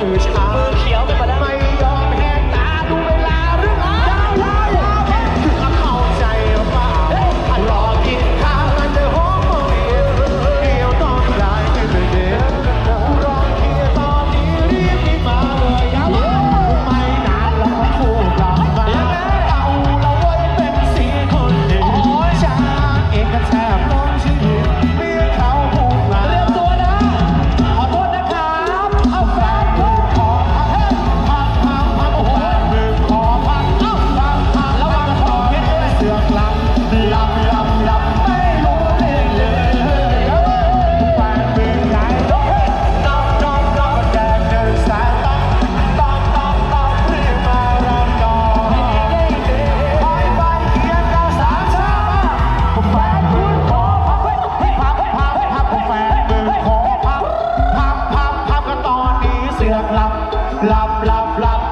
มือช้ามือเขียวไปหมดแล้วไม่ยอมแหกตาดูเวลาหรือเปล่าคือเข้าใจว่าถ้ารอกินข้าวมันจะหอมโมยเดียวต้องได้ไม่เป็นเด็กรอเคียตอนนี้รีบมาเลยไม่นานแล้วคู่กลับมาเอาเราไว้เป็นสีคนเดียวฉันเองก็แทบล้นชีวิตเมื่อเขาพูดมาเรียบตัวนะขอโทษนะครับเอาแฟนคุณขอพักโอ้โหมือขอพักพักระวังขอเพชรด้วยเสือกหลับไม่รู้เรื่องเลยแฟนมือไหนน้องแดงเดินสายต้องรีบมารอนก่อนคอยไปเคียงเราสามชาติแฟนคุณขอพักแฟนมือขอพักกันตอนนี้เสือกหลับ